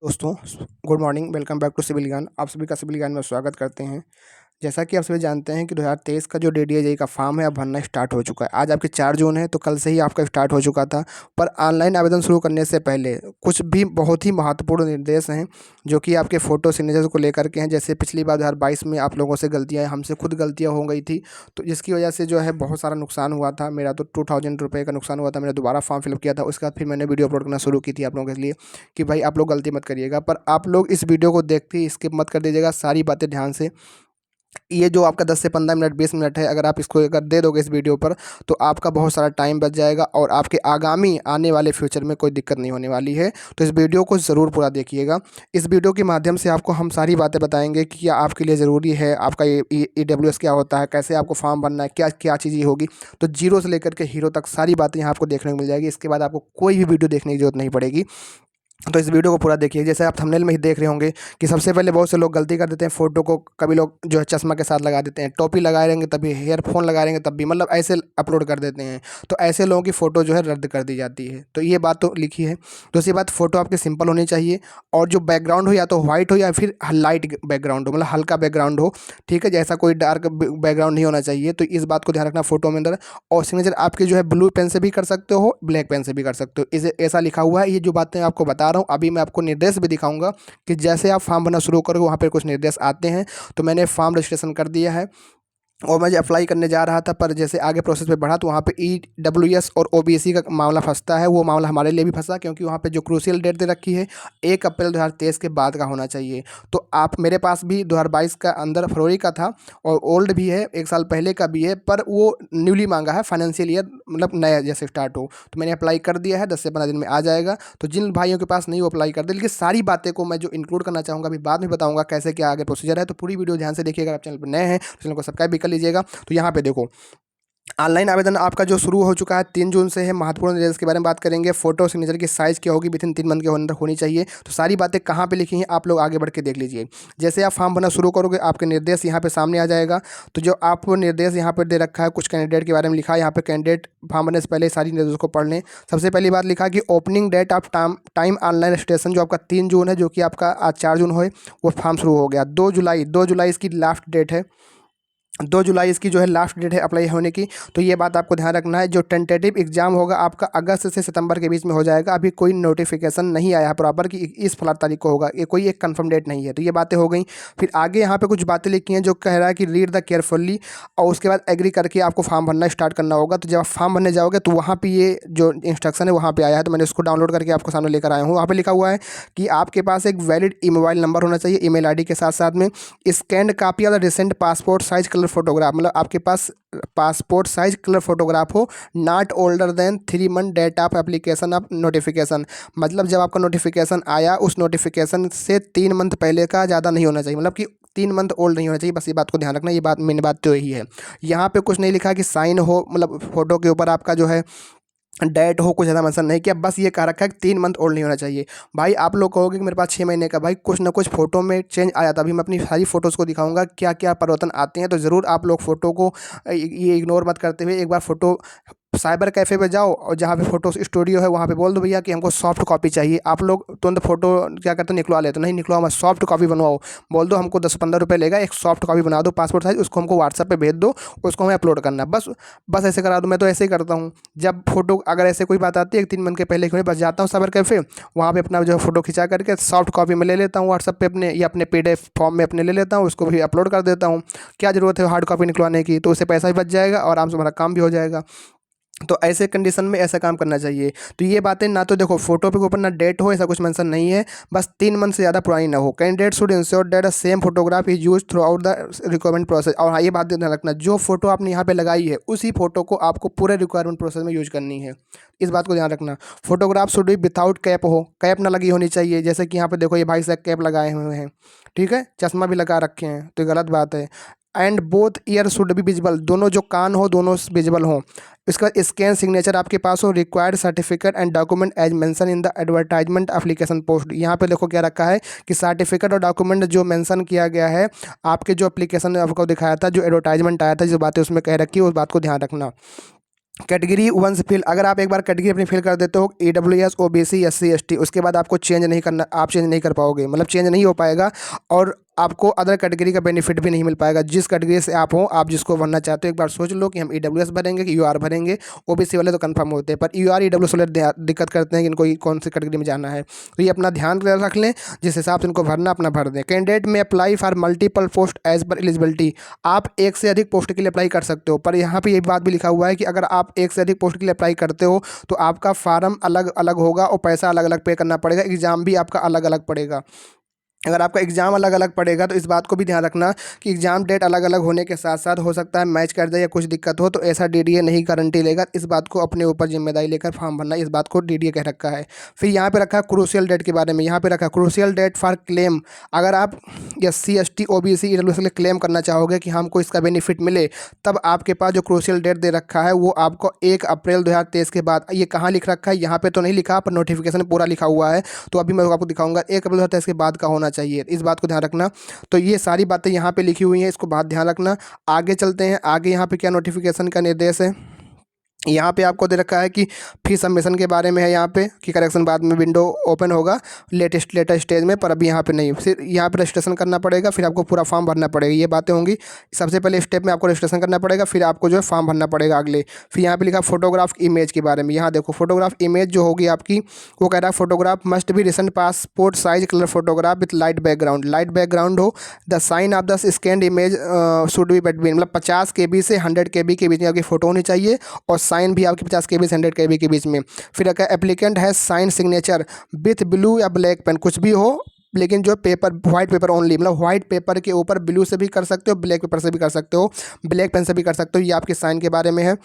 दोस्तों, good morning. Welcome back to civil Gyan. आप सभी का सिविल ज्ञान में स्वागत करते हैं। जैसा कि आप सभी जानते हैं कि 2023 का जो डीडीए का फॉर्म है अब भरना स्टार्ट हो चुका है। आज आपके 4 जून है, तो कल से ही आपका स्टार्ट हो चुका था। पर ऑनलाइन आवेदन शुरू करने से पहले कुछ भी बहुत ही महत्वपूर्ण निर्देश हैं जो कि आपके फ़ोटो सिग्नेचर को लेकर के हैं। जैसे पिछली बार 2022 में आप लोगों से गलतियाँ, हमसे खुद गलतियाँ हो गई थी, तो जिसकी वजह से जो है बहुत सारा नुकसान हुआ था। मेरा तो 2000 रुपये का नुकसान हुआ था। मैंने दोबारा फॉर्म फिलअप किया था। उसके बाद फिर मैंने वीडियो अपलोड करना शुरू की थी आप लोगों के लिए कि भाई आप लोग गलती मत करिएगा। पर आप लोग इस वीडियो को देखते ही स्किप मत कर दीजिएगा, सारी बातें ध्यान से। ये जो आपका 10 से 15 मिनट 20 मिनट है, अगर आप इसको अगर दे दोगे इस वीडियो पर, तो आपका बहुत सारा टाइम बच जाएगा और आपके आगामी आने वाले फ्यूचर में कोई दिक्कत नहीं होने वाली है। तो इस वीडियो को ज़रूर पूरा देखिएगा। इस वीडियो के माध्यम से आपको हम सारी बातें बताएंगे कि क्या आपके लिए ज़रूरी है, आपका ये EWS क्या होता है, कैसे आपको फॉर्म भरना है, क्या क्या चीज़ें होगी। तो जीरो से लेकर के हीरो तक सारी बातें यहाँ आपको देखने को मिल जाएगी। इसके बाद आपको कोई भी वीडियो देखने की जरूरत नहीं पड़ेगी। तो इस वीडियो को पूरा देखिए। जैसे आप थंबनेल में ही देख रहे होंगे कि सबसे पहले बहुत से लोग गलती कर देते हैं, फ़ोटो को कभी लोग जो है चश्मा के साथ लगा देते हैं, टोपी लगाए रहेंगे तभी, ईयरफोन लगाए रहेंगे तब भी, मतलब ऐसे अपलोड कर देते हैं। तो ऐसे लोगों की फ़ोटो जो है रद्द कर दी जाती है। तो ये बात तो लिखी है। दूसरी बात, फ़ोटो आपकी सिंपल होनी चाहिए और जो बैकग्राउंड हो या तो वाइट हो या फिर लाइट बैकग्राउंड हो, मतलब हल्का बैकग्राउंड हो। ठीक है, जैसा कोई डार्क बैकग्राउंड नहीं होना चाहिए। तो इस बात को ध्यान रखना फ़ोटो में अंदर। और सिग्नेचर आपके जो है ब्लू पेन से भी कर सकते हो, ब्लैक पेन से भी कर सकते हो। इसे ऐसा लिखा हुआ है। ये जो बातें आपको बता रहा हूँ, अभी मैं आपको निर्देश भी दिखाऊंगा कि जैसे आप फॉर्म भरना शुरू करोगे वहाँ पे कुछ निर्देश आते हैं। तो मैंने फॉर्म रजिस्ट्रेशन कर दिया है और मैं अप्लाई करने जा रहा था, पर जैसे आगे प्रोसेस पे बढ़ा तो वहाँ पे EWS और OBC का मामला फंसता है। वो मामला हमारे लिए भी फंसा, क्योंकि वहाँ पे जो क्रूशियल डेट दे रखी है 1 अप्रैल 2023 के बाद का होना चाहिए। तो आप, मेरे पास भी 2022 का अंदर फरवरी का था और ओल्ड भी है, 1 साल पहले का भी है, पर वो न्यूली मांगा है, फाइनेंशियल ईयर मतलब नया जैसे स्टार्ट हो। तो मैंने अप्लाई कर दिया है, 10 से 15 दिन में आ जाएगा। तो जिन भाइयों के पास नहीं वो अप्लाई कर दे, लेकिन सारी बातें को मैं जो इंक्लूड करना चाहूँगा अभी बाद में बताऊँगा कैसे क्या आगे प्रोसीजर है। तो पूरी वीडियो ध्यान से देखिएगा। आप चैनल पर नए हैं तो चैनल को सब्सक्राइब भी कर लीजिएगा। तो यहाँ पे देखो, ऑनलाइन आवेदन आपका जो शुरू हो चुका है 3 जून से है। महत्वपूर्ण निर्देश के बारे में बात करेंगे। फोटो सिग्नेचर की साइज़ क्या होगी, विथिन 3 मंथ के अंदर होनी चाहिए। तो सारी बातें कहाँ पे लिखी हैं आप लोग आगे बढ़ के देख लीजिए। जैसे आप फॉर्म भरना शुरू करोगे आपके निर्देश यहाँ पे सामने आ जाएगा। तो जो आपको निर्देश यहाँ पर दे रखा है, कुछ कैंडिडेट के बारे में लिखा है यहाँ पे। कैंडिडेट फॉर्म भरने से पहले सारी निर्देशों को पढ़ लें। सबसे पहली बात लिखा कि opening date of time online registration जो आपका 3 जून है, जो कि आपका आज 4 जून हो, वो फॉर्म शुरू हो गया। 2 जुलाई इसकी लास्ट डेट है। 2 जुलाई इसकी जो है लास्ट डेट है अप्लाई होने की। तो ये बात आपको ध्यान रखना है। जो टेंटेटिव एग्जाम होगा आपका अगस्त से सितंबर के बीच में हो जाएगा। अभी कोई नोटिफिकेशन नहीं आया है प्रॉपर कि इस फला तारीख को होगा, ये कोई एक कंफर्म डेट नहीं है। तो ये बातें हो गई। फिर आगे यहाँ पे कुछ बातें लिखी हैं जो कह रहा है कि रीड द केयरफुली, और उसके बाद एग्री करके आपको फॉर्म भरना स्टार्ट करना होगा। तो जब आप फॉर्म भरने जाओगे तो वहाँ पे ये जो इंस्ट्रक्शन है वहाँ पे आया है, तो मैंने उसको डाउनलोड करके आपको सामने लेकर आया हूँ। वहाँ पे लिखा हुआ है कि आपके पास एक वैलिड मोबाइल नंबर होना चाहिए, ईमेल आईडी के साथ साथ में scanned copy of the recent passport size colour photograph, मतलब आपके पास पासपोर्ट साइज कलर फोटोग्राफ हो, not older than 3 month date of application of notification. मतलब जब आपका नोटिफिकेशन आया उस नोटिफिकेशन से 3 मंथ पहले का ज़्यादा नहीं होना चाहिए, मतलब कि 3 मंथ ओल्ड नहीं होना चाहिए। बस ये बात को ध्यान रखना। ये बात, मेन बात तो यही है। यहाँ पे कुछ नहीं लिखा कि साइन हो, मतलब फोटो के ऊपर आपका जो है डेट हो, कुछ ज़्यादा मेंशन नहीं किया। बस ये कह रखा है कि 3 मंथ ओल्ड नहीं होना चाहिए। भाई आप लोग कहोगे कि मेरे पास 6 महीने का, भाई कुछ ना कुछ फोटो में चेंज आ जाता है। अभी मैं अपनी सारी फोटोज़ को दिखाऊंगा क्या क्या परिवर्तन आते हैं। तो ज़रूर आप लोग फोटो को ये इग्नोर मत करते हुए एक बार फोटो साइबर कैफ़े पे जाओ और जहाँ पे फ़ोटो स्टूडियो है वहाँ पे बोल दो भैया कि हमको सॉफ्ट कॉपी चाहिए। आप लोग तुरंत फ़ोटो क्या करते हो, निकलवा लेते हो। नहीं निकलवाओ मत, सॉफ्ट कॉपी बनवाओ। बोल दो हमको 10-15 रुपये लेगा, एक सॉफ्ट कॉपी बना दो पासपोर्ट साइज, उसको हमको व्हाट्सएप पे भेज दो, उसको हमें अपलोड करना है। बस बस ऐसे करा दो। मैं तो ऐसे ही करता हूँ। जब फोटो अगर ऐसे कोई बात आती है 3 मंथ के पहले बस जाता हूँ साइबर कैफ़े, वहाँ पे अपना जो है फ़ोटो खिंचा करके सॉफ्ट कॉपी में ले लेता हूँ व्हाट्सएप पे अपने, या अपने PDF फॉर्म में अपने ले लेता हूँ, उसको भी अपलोड कर देता हूँ। क्या ज़रूरत है हार्ड कॉपी निकलवाने की। तो उससे पैसा भी बच जाएगा और आराम से हमारा काम भी हो जाएगा। तो ऐसे कंडीशन में ऐसा काम करना चाहिए। तो ये बातें ना, तो देखो फोटो पे ऊपर ना डेट हो, ऐसा कुछ मेंशन नहीं है। बस 3 मंथ से ज़्यादा पुरानी ना हो। Candidate should ensure that the same photograph is use through out the requirement process. और हाँ, ये बात ध्यान रखना, जो फोटो आपने यहाँ पे लगाई है उसी फोटो को आपको पूरे रिक्वायरमेंट प्रोसेस में यूज करनी है। इस बात को ध्यान रखना। Photograph should be without cap हो, कैप ना लगी होनी चाहिए। जैसे कि यहाँ पे देखो ये भाई साहब कैप लगाए हुए हैं, ठीक है, चश्मा भी लगा रखे हैं, तो ये गलत बात है। And both year should be visible, दोनों जो कान हो दोनों विजिबल हों। इसका स्कैन सिग्नेचर आपके पास हो। Required certificate and document as mention in the advertisement application post. यहाँ पे देखो क्या रखा है कि सर्टिफिकेट और डॉक्यूमेंट जो मेंशन किया गया है आपके जो एप्लीकेशन ने आपको दिखाया था, जो एडवर्टाइजमेंट आया था, जो बातें उसमें कह रखी है, उस बात को ध्यान रखना। कैटेगरी वन से फिल, अगर आप एक बार कैटेगरी अपनी फिल कर देते हो EWS OBC SC ST, उसके बाद आपको चेंज नहीं करना, आप चेंज नहीं कर पाओगे, मतलब चेंज नहीं हो पाएगा और आपको अदर कैटेगरी का बेनिफिट भी नहीं मिल पाएगा। जिस कैटेगरी से आप हो, आप जिसको बनना चाहते हो, एक बार सोच लो कि हम EWS भरेंगे कि UR भरेंगे। OBC वाले तो कंफर्म होते हैं, पर UR EWS वाले दिक्कत करते हैं कि इनको कौन सी कैटेगरी में जाना है। तो ये अपना ध्यान रख लें, जिस हिसाब से इनको भरना अपना भर दें। Candidate may apply for multiple post as per eligibility, आप एक से अधिक पोस्ट के लिए अप्लाई कर सकते हो, पर यहाँ पे ये बात भी लिखा हुआ है कि अगर आप एक से अधिक पोस्ट के लिए अप्लाई करते हो तो आपका फार्म अलग अलग होगा और पैसा अलग अलग पे करना पड़ेगा, एग्जाम भी आपका अलग अलग पड़ेगा। अगर आपका एग्ज़ाम अलग अलग पड़ेगा तो इस बात को भी ध्यान रखना कि एग्ज़ाम डेट अलग अलग होने के साथ साथ हो सकता है मैच कर जाए या कुछ दिक्कत हो, तो ऐसा DDA नहीं गारंटी लेगा। इस बात को अपने ऊपर जिम्मेदारी लेकर फॉर्म भरना, इस बात को DDA कह रखा है। फिर यहाँ पे रखा क्रूशियल डेट के बारे में, यहाँ पे रखा क्रूशियल डेट फॉर क्लेम। अगर आप SC ST OBC EWS के लिए क्लेम करना चाहोगे कि हमको इसका बेनिफिट मिले, तब आपके पास जो क्रूशियल डेट दे रखा है वो आपको 1 अप्रैल 2023 के बाद, ये कहाँ लिख रखा है यहाँ पे तो नहीं लिखा, पर नोटिफिकेशन पूरा लिखा हुआ है, तो अभी मैं आपको दिखाऊंगा 1 अप्रैल 2023 के बाद का होना चाहिए, इस बात को ध्यान रखना। तो ये सारी बातें यहाँ पे लिखी हुई हैं, इसको बात ध्यान रखना। आगे चलते हैं, आगे यहाँ पे क्या नोटिफिकेशन का निर्देश है। यहाँ पे आपको दे रखा है कि फीस सबमिशन के बारे में है यहाँ पे कि करेक्शन बाद में विंडो ओपन होगा लेटेस्ट स्टेज में, पर अभी यहाँ पे नहीं। फिर यहाँ पे रजिस्ट्रेशन करना पड़ेगा, फिर आपको पूरा फॉर्म भरना पड़ेगा, ये बातें होंगी। सबसे पहले स्टेप में आपको रजिस्ट्रेशन करना पड़ेगा, फिर आपको जो है फॉर्म भरना पड़ेगा अगले। फिर यहाँ पे लिखा फोटोग्राफ इमेज के बारे में, यहाँ देखो फोटोग्राफ इमेज जो होगी आपकी, वो कह रहा है photograph must be recent passport size colour photograph with light background, light background हो। The sign of the scanned image should be between, मतलब 50 KB से 100 KB के बीच में आपकी फ़ोटो होनी चाहिए और साइन भी आपकी 50 KB से 100 KB के बीच में। फिर अगर एप्लीकेंट है साइन सिग्नेचर विथ ब्लू या ब्लैक पेन, कुछ भी हो, लेकिन जो पेपर वाइट पेपर ओनली, मतलब वाइट पेपर के ऊपर ब्लू से भी कर सकते हो, ब्लैक पेपर से भी कर सकते हो, ब्लैक पेन से भी कर सकते हो। ये आपके साइन के बारे में है।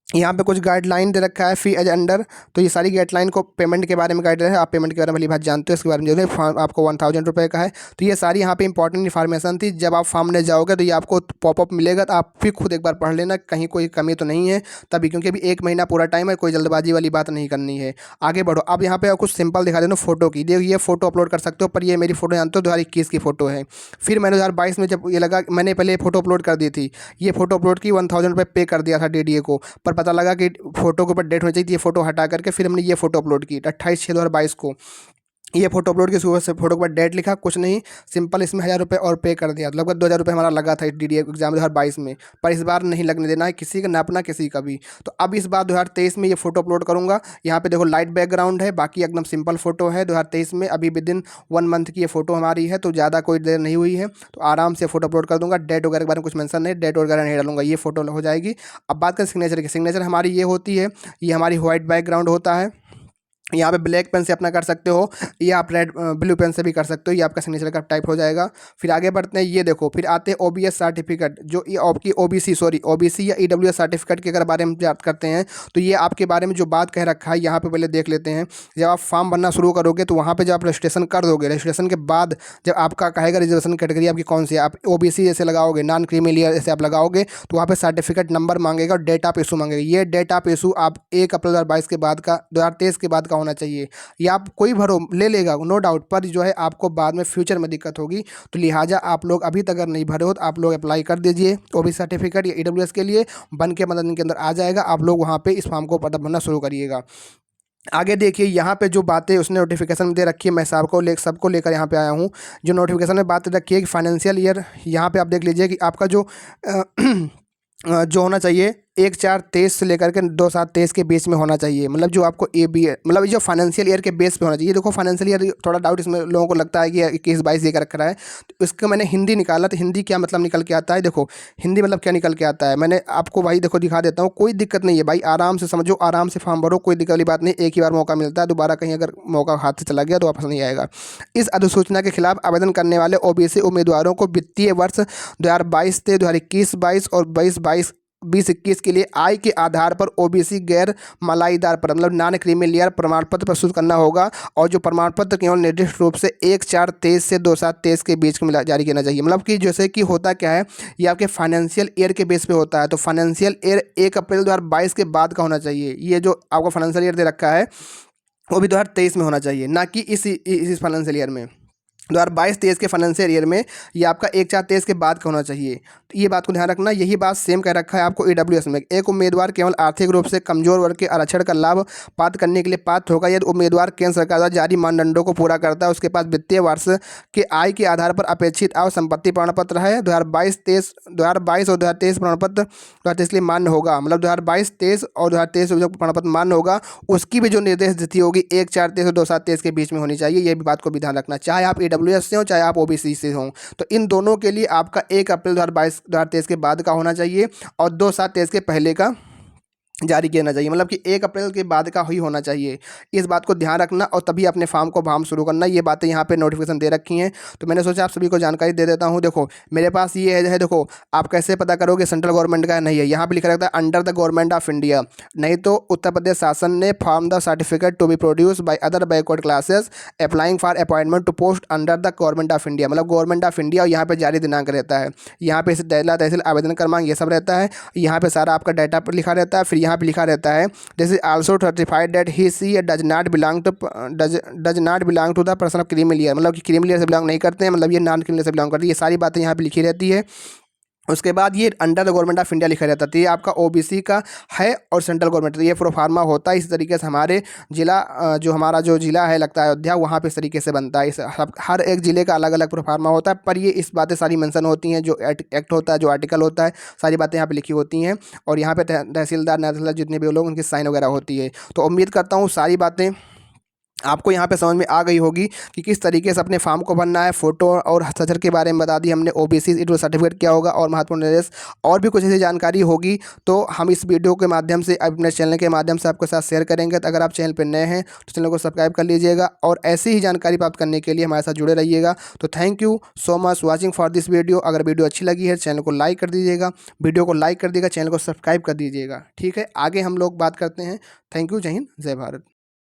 यहाँ पे कुछ गाइडलाइन दे रखा है फी एज अंडर, तो ये सारी गाइडलाइन को पेमेंट के बारे में गाइडलाइन है, आप पेमेंट के बारे में भली बात जानते हो, इसके बारे में जो है फॉर्म आपको 1000 रुपये का है। तो ये सारी यहाँ पे इंपॉर्टेंट इन्फॉर्मेशन थी। जब आप फॉर्म में जाओगे तो ये आपको पॉपअप मिलेगा, तो आप फिर खुद एक बार पढ़ लेना कहीं कोई कमी तो नहीं है तभी, क्योंकि अभी 1 महीना पूरा टाइम है, कोई जल्दबाजी वाली बात नहीं करनी है। आगे बढ़ो, अब यहाँ पे कुछ सिंपल दिखा देना फोटो की, देखो ये फोटो अपलोड कर सकते हो, पर ये मेरी फोटो जानते हो 2021 की फोटो है। फिर मैंने 2022 में जब ये लगा, मैंने पहले फोटो अपलोड कर दी थी, ये फोटो अपलोड की 1000 रुपये पे कर दिया था DDA को, पर पता लगा कि फोटो के ऊपर डेट होनी चाहिए थी, ये फोटो हटा करके फिर हमने ये फोटो अपलोड की 28/6/2022 को। ये फोटो अपलोड की, सुबह से फोटो के बाद डेट लिखा, कुछ नहीं, सिंपल इसमें 1000 रुपये और पे कर दिया, लगभग 2000 रुपये हमारा लगा था DDA एग्जाम 2022 में। पर इस बार नहीं लगने देना है किसी का, ना अपना किसी का भी। तो अब इस बार 2023 में ये फोटो अपलोड करूँगा। यहाँ पे देखो लाइट बैकग्राउंड है, बाकी एकदम सिंपल फोटो है 2023 में, अभी विदिन 1 मंथ की ये फोटो हमारी है, तो ज़्यादा कोई देर नहीं हुई है, तो आराम से फोटो अपलोड कर दूँगा। डेट वगैरह के बारे में कुछ मेंशन नहीं, डेट वगैरह नहीं डालूंगा, ये फोटो हो जाएगी। अब बात करें सिग्नेचर की, सिग्नेचर हमारी ये होती है, ये हमारी व्हाइट बैकग्राउंड होता है, यहाँ पे ब्लैक पेन से अपना कर सकते हो या आप रेड ब्लू पेन से भी कर सकते हो, ये आपका सिग्नेचर का टाइप हो जाएगा। फिर आगे बढ़ते हैं, ये देखो फिर आते हैं OBS सर्टिफिकेट, जो ये आपकी OBC या EWS सर्टिफिकेट के अगर बारे में बात करते हैं, तो ये आपके बारे में जो बात कह रखा है यहाँ पे पहले देख लेते हैं। जब आप फॉर्म भरना शुरू करोगे तो वहाँ पर जब आप रजिस्ट्रेशन कर दोगे, रजिस्ट्रेशन के बाद जब आपका कहेगा रिजर्वेशन कैटेगरी आपकी कौन सी है, आप OBC जैसे लगाओगे, नॉन क्रीमी लेयर जैसे आप लगाओगे, तो वहाँ पर सर्टिफिकेट नंबर मांगेगा और डेट ऑफ इशू मांगेगा। ये डेट ऑफ इशू आप 1 अप्रैल 2022 के बाद का, 2023 के बाद का होना चाहिए। या आप कोई भरो ले लेगा नो डाउट, पर जो है आपको बाद में फ्यूचर में दिक्कत होगी, तो लिहाजा आप लोग अभी तक अगर नहीं भरे हो तो आप लोग अप्लाई कर दीजिए OBC सर्टिफिकेट या EWS के लिए, बन के 15 दिन के अंदर आ जाएगा। आप लोग वहाँ पे इस फॉर्म को भरना शुरू करिएगा। आगे देखिए यहाँ पे जो बातें उसने नोटिफिकेशन में दे रखी है, मैं सबको लेकर यहाँ पे आया हूँ। जो नोटिफिकेशन में बात रखी है कि फाइनेंशियल ईयर, यहाँ पे आप देख लीजिए कि आपका जो जो होना चाहिए 1/4/23 से लेकर के 2/7/23 के बीच में होना चाहिए, मतलब जो आपको ABA, मतलब ये जो फाइनेंशियल ईयर के बेस पे होना चाहिए। देखो फाइनेंशियल ईयर थोड़ा डाउट इसमें लोगों को लगता है कि 21-22 ये कर रखा है, तो इसका मैंने हिंदी निकाला, तो हिंदी क्या मतलब निकल के आता है, देखो हिंदी मतलब क्या निकल के आता है, मैंने आपको भाई देखो दिखा देता हूँ, कोई दिक्कत नहीं है भाई, आराम से समझो, आराम से फॉर्म भरो, कोई दिक्कत वाली बात नहीं। एक ही बार मौका मिलता है, दोबारा कहीं अगर मौका हाथ से चला गया तो वापस नहीं आएगा। इस अधिसूचना के खिलाफ आवेदन करने वाले OBC उम्मीदवारों को वित्तीय वर्ष 2022 से 2021-22 और 2022-21 के लिए आय के आधार पर OBC गैर मलाईदार पर, मतलब नॉन क्रीमी लेयर प्रमाण पत्र प्रस्तुत करना होगा, और जो प्रमाण पत्र केवल निर्दिष्ट रूप से 1/4/23 से 2/7/23 के बीच में जारी करना चाहिए। मतलब कि जैसे कि होता क्या है, ये आपके फाइनेंशियल ईयर के बेस पे होता है, तो फाइनेंशियल ईयर 1 अप्रैल 2022 के बाद का होना चाहिए। ये जो आपको फाइनेंशियल ईयर दे रखा है वो भी 2023 में होना चाहिए, ना कि इस फाइनेंशियल ईयर में। 2022-23 के फाइनेंशियल ईयर में ये आपका 1/4/23 के बाद का होना चाहिए। तो ये बात को ध्यान रखना। यही बात सेम कह रखा है आपको ईडब्ल्यूएस में। एक उम्मीदवार केवल आर्थिक रूप से कमजोर वर्ग के आरक्षण का लाभ प्राप्त करने के लिए पात्र होगा यदि उम्मीदवार केंद्र सरकार द्वारा जारी मानदंडों को पूरा करता है, उसके पास वित्तीय वर्ष के आय के आधार पर अपेक्षित आय और संपत्ति प्रमाण पत्र है। 2022 और 2023 प्रमाण पत्र 2023 के लिए मान्य होगा। मतलब 2022-23 और 2023 जो प्रमाण पत्र मान्य होगा उसकी भी जो निर्देश तिथि होगी 1/4/23 और 2/7/23 के बीच में होनी चाहिए। ये भी बात को भी ध्यान रखना, चाहे आप ईडब्ल्यूएस से हो चाहे आप ओबीसी से हो। तो इन दोनों के लिए आपका 1 अप्रैल 2023 के बाद का होना चाहिए और 2/7/23 के पहले का जारी किया चाहिए। मतलब कि 1 अप्रैल के बाद का ही होना चाहिए। इस बात को ध्यान रखना और तभी अपने फार्म को भरना शुरू करना। ये बातें यहाँ पे नोटिफिकेशन दे रखी हैं, तो मैंने सोचा आप सभी को जानकारी दे देता हूँ। देखो मेरे पास ये है, देखो आप कैसे पता करोगे सेंट्रल गवर्नमेंट का नहीं है। यहाँ पे लिखा रहता है under the government of India, नहीं तो उत्तर प्रदेश शासन ने form the certificate to be produce by other backward classes applying for appointment to post under the government of India. मतलब गवर्नमेंट ऑफ इंडिया और यहाँ पे जारी दिनांक रहता है। यहाँ पे जिला तहसील आवेदन क्रमांक ये सब रहता है। यहाँ पे सारा आपका डाटा पर लिखा रहता है। फिर यहाँ पे लिखा रहता है this is also certified that he she does not belong to the person of creamy layer. मतलब कि क्रीमी लेयर से बिलोंग नहीं करते हैं, मतलब ये नॉन क्रीमी लेयर से बिलोंग करते हैं। ये सारी बातें यहाँ पे लिखी रहती है। उसके बाद ये under the government of India लिखा रहता है। तो ये आपका ओबीसी का है और सेंट्रल गवर्नमेंट, तो ये प्रोफार्मा होता है। इस तरीके से हमारे जिला जो हमारा जो जिला है लगता है अयोध्या, वहाँ पे इस तरीके से बनता है। इस हर एक ज़िले का अलग अलग प्रोफार्मा होता है, पर ये इस बातें सारी मेंशन होती हैं। जो एक्ट होता है, जो आर्टिकल होता है, सारी बातें यहाँ पे लिखी होती हैं। और यहाँ पे तहसीलदार तहसीलदार जितने भी लोग उनकी साइन वगैरह होती है। तो उम्मीद करता हूँ सारी बातें आपको यहाँ पे समझ में आ गई होगी कि किस तरीके से अपने फॉर्म को भरना है। फ़ोटो और हस्ताक्षर के बारे में बता दी हमने, ओबीसी सर्टिफिकेट क्या होगा और महत्वपूर्ण निर्देश और भी कुछ ऐसी जानकारी होगी तो हम इस वीडियो के माध्यम से अपने चैनल के माध्यम से आपके साथ शेयर करेंगे। तो अगर आप चैनल पर नए हैं तो चैनल को सब्सक्राइब कर लीजिएगा और ऐसी ही जानकारी प्राप्त करने के लिए हमारे साथ जुड़े रहिएगा। तो thank you so much watching for this video. अगर वीडियो अच्छी लगी है चैनल को लाइक कर दीजिएगा, वीडियो को लाइक कर दीजिएगा, चैनल को सब्सक्राइब कर दीजिएगा। ठीक है, आगे हम लोग बात करते हैं। थैंक यू, जय हिंद, जय भारत।